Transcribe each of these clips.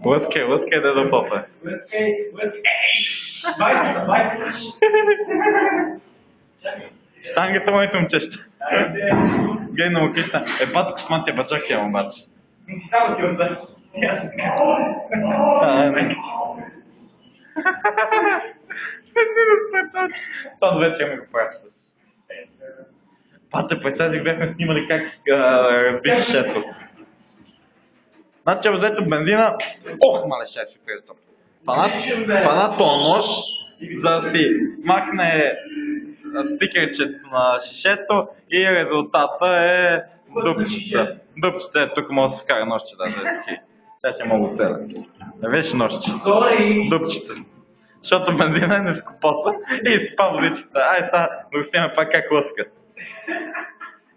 Лъскай да до попа. Лъскай. Байс. Штангата моите момчеща. Гледай на мукища. Батко с мантия баджак имам обаче. Не си само ти отда. Аз се така. Това вече ми го пращаш. Пате, представи бяхме снимали как разбиш шето. Значи, взето бензина, мале ще си приятел. Фана нож, за да си махне стикерчето на шишето и резултата е дупчица. Дупчица е тук, може да се вкара нощче даже да ски. Сега ще мога целя. Не виж нощче. Дупчица. Защото бензина е нескопоса и изсипа водичката. Ай сега да го снимаме пак как лъска.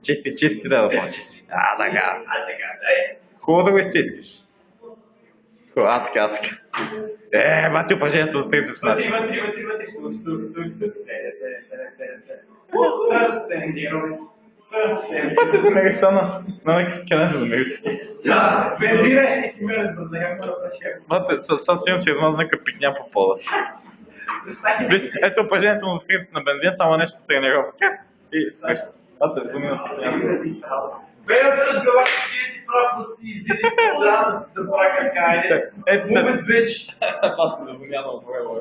Чисти, да по-чисти. Така. Хубаво да го изтискаш. Така. Бати упражнението за трицепс начин. Бати замери sana. На някакъв кенеф замери се. Да, бензина и си мирен да няма да прашка. Бати, със сигурно си измаза някакъв пикня по пола. Ето упражнението на трицепс на бензината, ама нещо тренировка. И също. Бати, замина пикня. Бе, да разговаряш, ти си прав, да излизи по-рано да прави кака. Moment, bitch. Бати, забуняна от време.